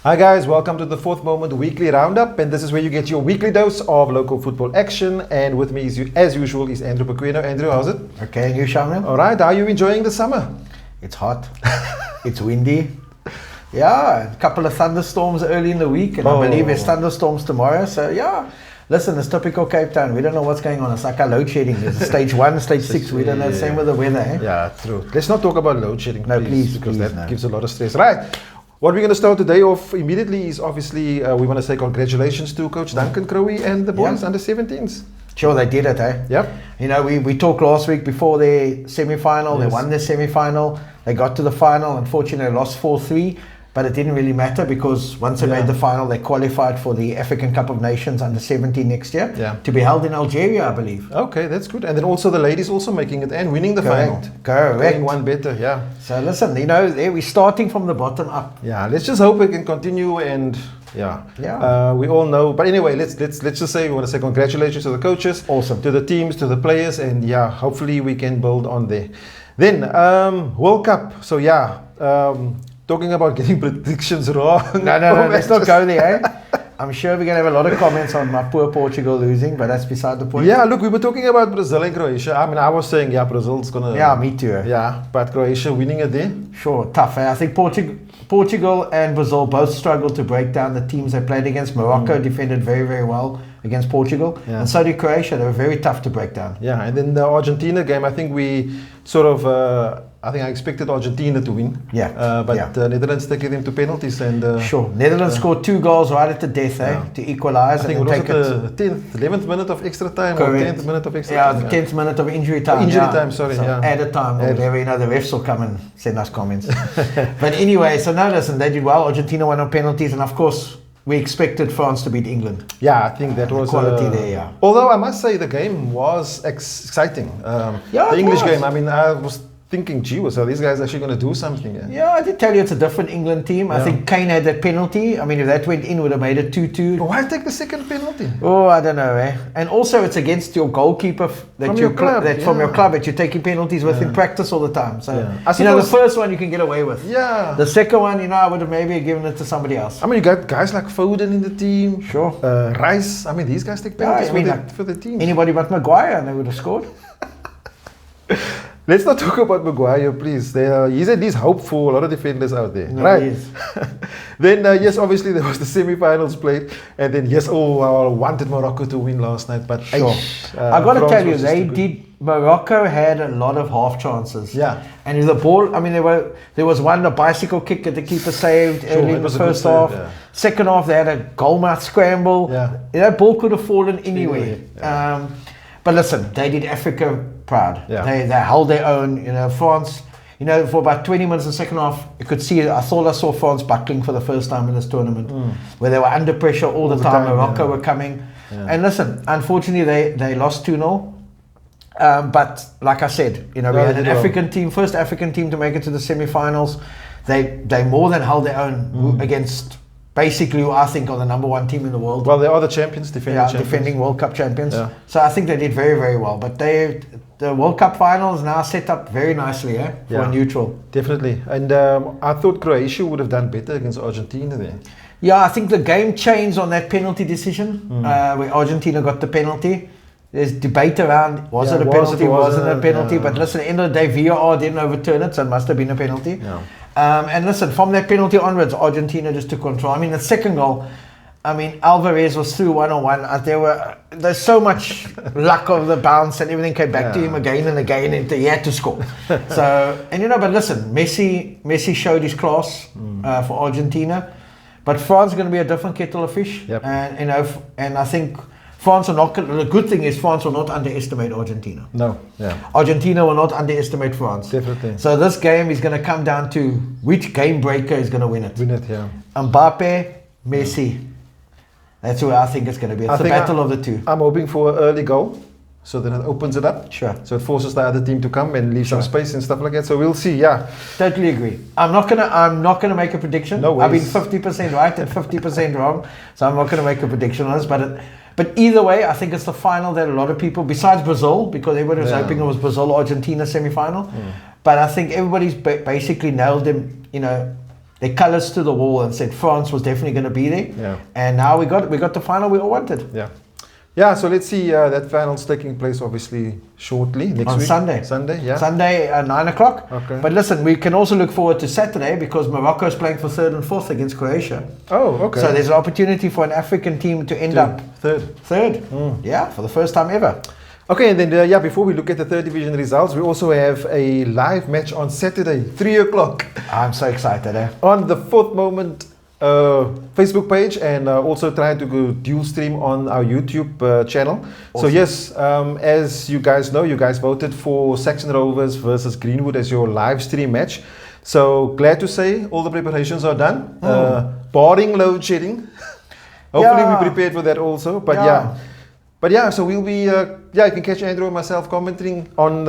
Hi guys, welcome to the Fourth Moment Weekly Roundup, and this is where you get your weekly dose of local football action. And with me, as usual, is Andrew Pequeno. Andrew, how's it? Okay, and you, Shamiel? All right, how are you enjoying the summer? It's hot. It's windy. Yeah, a couple of thunderstorms early in the week, and I believe there's thunderstorms tomorrow. So yeah, listen, it's typical Cape Town. We don't know what's going on. It's like our load shedding. There's stage 1, stage 6. We don't know. Same with the weather. Eh? Yeah, true. Let's not talk about load shedding, No, please, because please, that gives a lot of stress. Right. What we're going to start today off immediately is obviously we want to say congratulations to Coach Duncan Crowe and the boys under 17s. Sure, they did it, eh? Yep. You know, we talked last week before their semi-final. Yes. They won their semi-final. They got to the final. Unfortunately, they lost 4-3. But it didn't really matter because once they made the final, they qualified for the African Cup of Nations under 17 next year to be held in Algeria, I believe. Okay, that's good. And then also the ladies also making it and winning the final. Correct. Going one better, yeah. So listen, you know, we're starting from the bottom up. Yeah, let's just hope we can continue and we all know. But anyway, let's just say we want to say congratulations to the coaches, awesome, to the teams, to the players, and hopefully we can build on there. Then World Cup. So talking about getting predictions wrong. No, let's not go there, eh? I'm sure we're going to have a lot of comments on my poor Portugal losing, but that's beside the point. Yeah, look, we were talking about Brazil and Croatia. I mean, I was saying, Brazil's going to... Yeah, me too. Yeah, but Croatia winning it there? Sure, tough. Eh? I think Portugal and Brazil both struggled to break down the teams they played against. Morocco defended very, very well against Portugal. Yeah. And so did Croatia. They were very tough to break down. Yeah, and then the Argentina game, I think we sort of... I expected Argentina to win. But Netherlands taking them to penalties and... sure. Netherlands scored 2 goals right at the death, to equalise. I think it was at the 10th, 11th minute of extra time. Correct. Or 10th minute of extra time. The 10th minute of injury time. Added time or whatever. You know, the refs will come and send us comments. But anyway, so no, listen, they did well. Argentina won on penalties, and of course, we expected France to beat England. Yeah, I think that was quality there. Although I must say the game was exciting. The English game. I mean, I was thinking, gee, are these guys actually going to do something? Yeah, I did tell you it's a different England team. I think Kane had that penalty. I mean, if that went in, would have made it 2-2. But why take the second penalty? Oh, I don't know, eh? And also, it's against your goalkeeper from your club that you're taking penalties with in practice all the time. So, you know, the first one you can get away with. Yeah. The second one, you know, I would have maybe given it to somebody else. I mean, you got guys like Foden in the team. Sure. Rice. I mean, these guys take penalties for the team. Anybody but Maguire, and they would have scored. Let's not talk about Maguire, please. He's at least hopeful. A lot of defenders out there. No, right? He is. Then, yes, obviously there was the semi-finals played. And then, yes, I wanted Morocco to win last night. But sure. I got to tell you, Morocco had a lot of half chances. Yeah. And the ball, I mean, there was one, a bicycle kick that the keeper saved early in the first half. Yeah. Second half, they had a goalmouth scramble. Yeah. That ball could have fallen anywhere. Yeah. But listen, they did Africa proud. Yeah. They held their own. You know, France, you know, for about 20 minutes in the second half, you could see, I saw France buckling for the first time in this tournament, where they were under pressure all the time. Morocco were coming. Yeah. And listen, unfortunately, they lost 2-0. But like I said, you know, we had an African team, first African team to make it to the semi-finals. They more than held their own against... basically, who I think are the number 1 team in the world. Well, they are the champions, defending World Cup champions. Yeah. So I think they did very, very well. But the World Cup final is now set up very nicely for a neutral. Definitely. And I thought Croatia would have done better against Argentina there. Yeah, I think the game changed on that penalty decision where Argentina got the penalty. There's debate around, was it a penalty, wasn't it a penalty? But listen, at the end of the day, VAR didn't overturn it, so it must have been a penalty. Yeah. And listen, from that penalty onwards, Argentina just took control. I mean, the second goal, I mean, Alvarez was through 1-on-1. There's so much luck of the bounce and everything came back to him again and again, and he had to score. So, and you know, but listen, Messi showed his class for Argentina, but France is going to be a different kettle of fish. Yep. And you know, and I think France are not. The good thing is France will not underestimate Argentina. No, Argentina will not underestimate France. Definitely. So this game is going to come down to which game breaker is going to win it. Mbappe, Messi. That's where I think it's going to be. It's the battle of the two. I'm hoping for an early goal, so then it opens it up. Sure. So it forces the other team to come and leave some space and stuff like that. So we'll see. Yeah. Totally agree. I'm not gonna make a prediction. No ways. I've been 50% right and 50% wrong, so I'm not gonna make a prediction on this. But either way, I think it's the final that a lot of people, besides Brazil, because everybody was hoping it was Brazil-Argentina semi-final. But I think everybody's basically nailed them. You know, their colours to the wall and said France was definitely going to be there. Yeah. And now we got the final we all wanted. Yeah. Yeah, so let's see, that final's taking place obviously shortly, next on week. Sunday. Sunday, yeah. Sunday at 9 o'clock. Okay. But listen, we can also look forward to Saturday because Morocco is playing for 3rd and 4th against Croatia. Oh, okay. So there's an opportunity for an African team to end up third. Yeah, for the first time ever. Okay, and then before we look at the third division results, we also have a live match on Saturday, 3 o'clock. I'm so excited, On the Fourth Moment Facebook page, and also trying to go dual stream on our YouTube channel. Awesome. So yes, as you guys know, you guys voted for Saxon Rovers versus Greenwood as your live stream match. So glad to say all the preparations are done, barring load shedding. Hopefully we prepared for that also, but so we'll be, you can catch Andrew and myself commenting on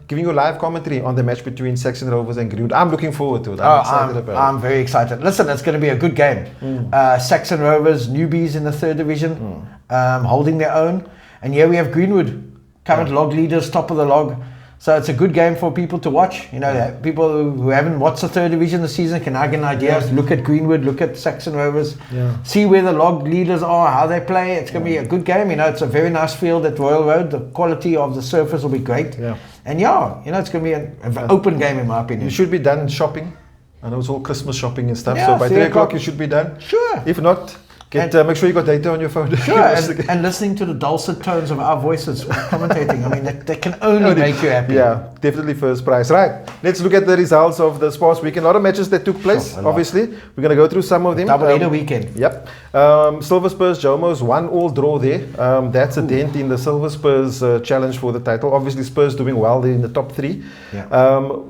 giving you a live commentary on the match between Saxon Rovers and Greenwood. I'm looking forward to it. I'm excited about it. I'm very excited. Listen, it's going to be a good game. Saxon Rovers, newbies in the 3rd division, holding their own. And here we have Greenwood, current log leaders, top of the log. So it's a good game for people to watch. You know, people who haven't watched the 3rd division this season can now get an idea. Look at Greenwood, look at Saxon Rovers, see where the log leaders are, how they play. It's going to be a good game. You know, it's a very nice field at Royal Road. The quality of the surface will be great. Yeah. And it's going to be an open game in my opinion. You should be done shopping. I know it's all Christmas shopping and stuff. So by 3 o'clock you should be done. Sure. If not, make sure you got data on your phone. Sure, and listening to the dulcet tones of our voices commentating. I mean, that can only make you happy. Yeah, definitely first prize. Right, let's look at the results of the sports weekend. A lot of matches that took place, obviously. We're going to go through some of them. Double-header weekend. Yep. Silver Spurs, Jomos, 1-1 draw there. That's a dent in the Silver Spurs challenge for the title. Obviously, Spurs doing well. They're in the top 3. Yeah.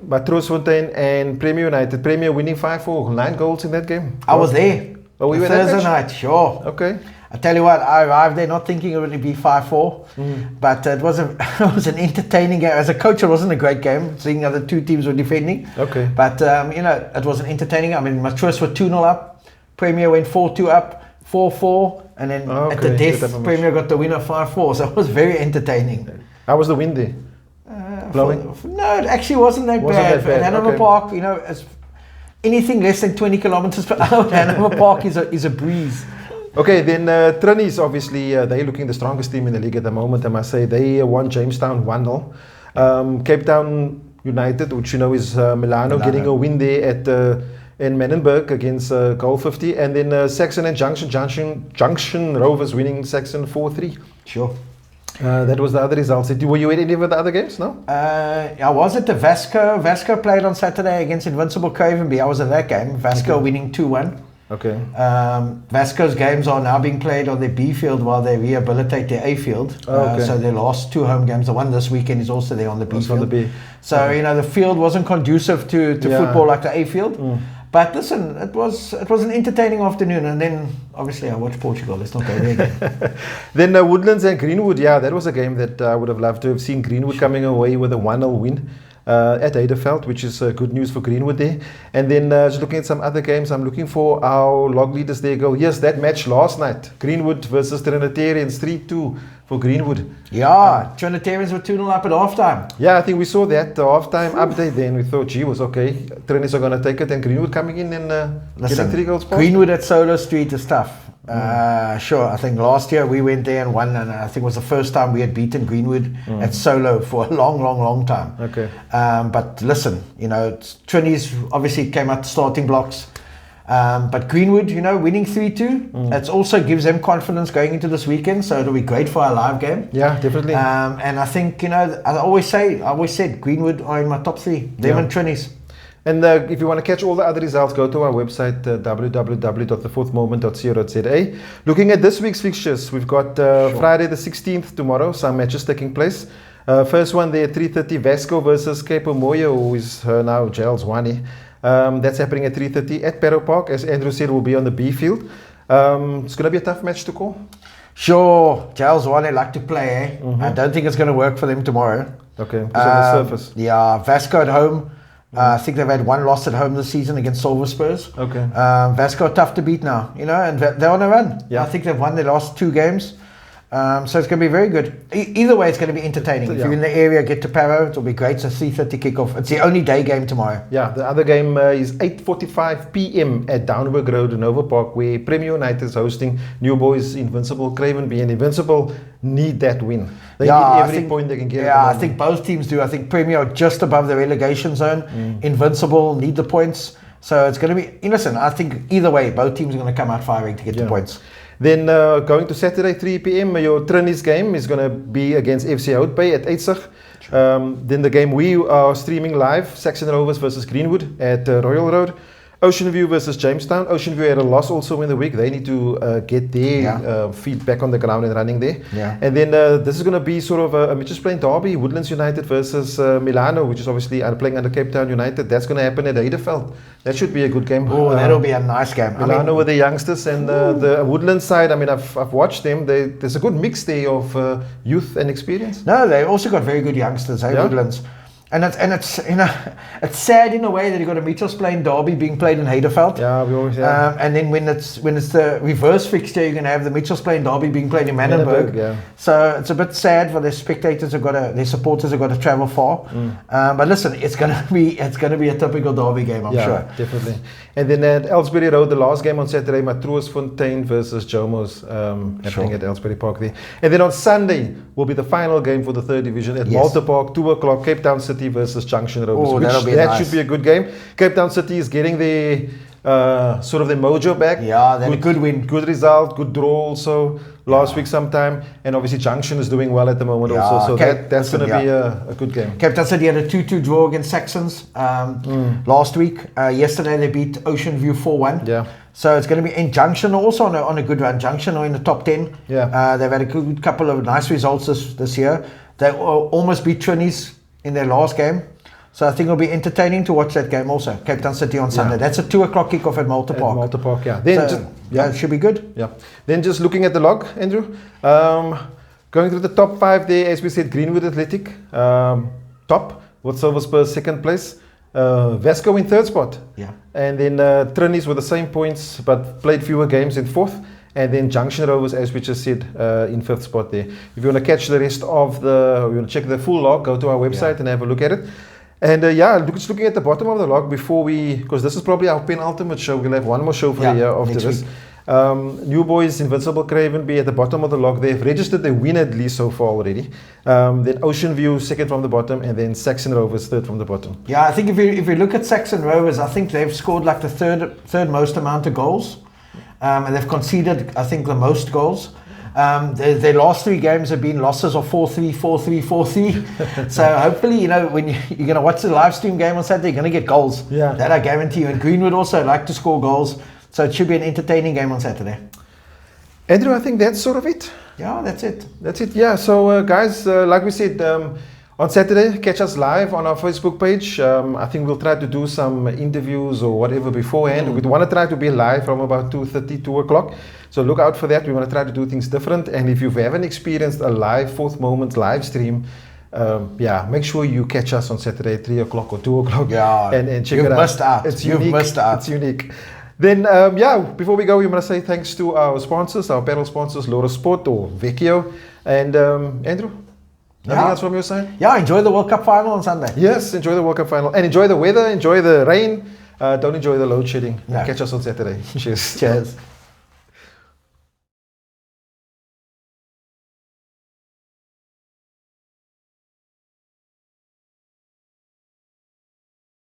But Troostfontein and Premier United. Premier winning 5-4. 9 goals in that game. I was there. Oh, we were Thursday night, sure. Okay. I tell you what, I arrived there not thinking it would be 5-4, but it was an entertaining game. As a coach, it wasn't a great game, seeing the two teams were defending. Okay. But, it was an entertaining. I mean, Matros were 2-0 up, Premier went 4-2 up, 4-4, and then at the death, Premier got the winner 5-4. So it was very entertaining. How was the wind there? Blowing? No, it actually wasn't that bad. And Hanover Park, anything less than 20 kilometers per hour at Hanover Park is a breeze. Okay, then Trini's obviously, they're looking the strongest team in the league at the moment, I must say. They won Jamestown 1-0. Cape Town United, which is Milano, getting a win there in Menenberg against Goal 50. And then Saxon and Junction Rovers winning Saxon 4-3. Sure. That was the other results. Were you at any of the other games? No? I was at the Vasco. Vasco played on Saturday against Invincible Cravenby. I was at that game. Vasco winning 2-1. Okay. Vasco's games are now being played on their B field while they rehabilitate their A field. So their last 2 home games, the one this weekend is also there on the B field. On the B. So the field wasn't conducive to football like the A field. But listen, it was an entertaining afternoon, and then obviously I watched Portugal. Let's not go there again. Then Woodlands and Greenwood, that was a game that I would have loved to have seen Greenwood coming away with a 1-0 win at Eideveld, which is good news for Greenwood there. And then just looking at some other games, I'm looking for our log leaders there. Yes, that match last night, Greenwood versus Trinitarians, 3-2 for Greenwood. Yeah, Trinitarians were 2-0 up at halftime. Yeah, I think we saw that halftime update then. We thought, gee, was okay. Trinis are going to take it, and Greenwood coming in and getting 3 goals. Greenwood at Solo Street is tough. Sure, I think last year we went there and won, and I think it was the first time we had beaten Greenwood at Solo for a long time. Okay. But listen, Trinis obviously came out the starting blocks. But Greenwood, winning 3-2, it also gives them confidence going into this weekend. So it'll be great for our live game. Yeah, definitely. And I think, I always said Greenwood are in my top 3. Them and Trinis. And if you want to catch all the other results, go to our website, www.thefourthmoment.co.za. Looking at this week's fixtures, we've got Friday the 16th tomorrow, some matches taking place. First one there, 3:30, Vasco versus Cape Moyo, who is now Giles Wani. That's happening at 3:30 at Perro Park. As Andrew said, will be on the B field. It's going to be a tough match to call. Sure, Giles Wani like to play. I don't think it's going to work for them tomorrow. Okay, it's on the surface. Yeah, Vasco at home. I think they've had 1 loss at home this season against Silver Spurs. Okay. Vasco are tough to beat now, and they're on a run. Yeah. I think they've won their last 2 games. So it's going to be very good. Either way, it's going to be entertaining. If you're in the area, get to Paro. It'll be great. It's a 3:30 kickoff. It's the only day game tomorrow. Yeah, the other game is 8:45 p.m. at Downburg Road in Nova Park, where Premier United is hosting New Boys Invincible. Craven being Invincible need that win. They need every point they can get. Yeah, I think both teams do. I think Premier are just above the relegation zone. Invincible need the points. So it's going to be, listen, I think either way, both teams are going to come out firing to get the points. Then going to Saturday, 3 p.m., your Trinis game is going to be against FC Houtbay at Eitzig. Then the game we are streaming live, Saxon Rovers versus Greenwood at Royal Road. Ocean View versus Jamestown. Ocean View had a loss also in the week. They need to get their feet back on the ground and running there. Yeah. And then this is going to be sort of a Mitchells Plain derby, Woodlands United versus Milano, which is obviously playing under Cape Town United. That's going to happen at Heideveld. That should be a good game. Oh, that'll be a nice game. Milano with the youngsters and the Woodlands side. I mean, I've watched them. There's a good mix there of youth and experience. No, they also got very good youngsters, Woodlands. And it's it's sad in a way that you got a Mitchells Plain derby being played in Heideveld. Yeah, we always and then when it's the reverse fixture, you're going to have the Mitchells Plain derby being played in Manenberg. Yeah. So it's a bit sad for their spectators their supporters have got to travel far. But listen, it's going to be a typical derby game, I'm sure. Definitely. And then at Elsbury Road, the last game on Saturday, Matroosfontein versus Jomos happening at Elsbury Park there. And then on Sunday will be the final game for the third division at Malta Park, 2 o'clock, Cape Town City versus Junction Rovers. That should be a good game. Cape Town City is getting their sort of their mojo back. Yeah, then a good win. Good result, good draw also last week sometime. And obviously Junction is doing well at the moment also. So that's going to be a good game. Cape Town City had a 2-2 draw against Saxons last week. Yesterday they beat Ocean View 4-1. Yeah. So it's going to be in Junction also on a good run. Junction are in the top 10. Yeah. They've had a good couple of nice results this year. They almost beat Trinis in their last game. So I think it'll be entertaining to watch that game also. Cape Town City on Sunday. That's a 2 o'clock kickoff at Malta Park. Malta Park, yeah. Then it should be good. Yeah. Then just looking at the log, Andrew. Going through the top 5 there, as we said, Greenwood Athletic, top, with Silver Spurs second place. Vasco in third spot. Yeah. And then Trinis with the same points, but played fewer games in fourth. And then Junction Rovers, as we just said, in fifth spot there. If you want to catch the rest of you want to check the full log, go to our website and have a look at it. And just looking at the bottom of the log before because this is probably our penultimate show. We'll have one more show for the year after this. New Boys, Invincible, Craven be at the bottom of the log. They've registered their win at least so far already. Then Ocean View second from the bottom, and then Saxon Rovers third from the bottom. Yeah, I think if you look at Saxon Rovers, I think they've scored like the third most amount of goals. And they've conceded, I think, the most goals. Their last 3 games have been losses of 4-3, 4-3, 4-3. So hopefully, when you're going to watch the live stream game on Saturday, you're going to get goals. Yeah. That I guarantee you. And Greenwood also like to score goals. So it should be an entertaining game on Saturday. Andrew, I think that's sort of it. Yeah, that's it. That's it, yeah. So guys, like we said, on Saturday, catch us live on our Facebook page. I think we'll try to do some interviews or whatever beforehand. We want to try to be live from about 2:30, 2 o'clock. So look out for that. We want to try to do things different. And if you haven't experienced a live Fourth Moment live stream, make sure you catch us on Saturday at 3 o'clock or 2 o'clock. Yeah, and check it out. You've missed out. It's unique. Then, before we go, we want to say thanks to our sponsors, our apparel sponsors, Laura Sport or Vecchio. And Andrew? Nothing else from your side? Yeah, enjoy the World Cup final on Sunday. Yes, enjoy the World Cup final. And enjoy the weather, enjoy the rain. Don't enjoy the load shedding. No. Catch us on Saturday. Cheers. Cheers.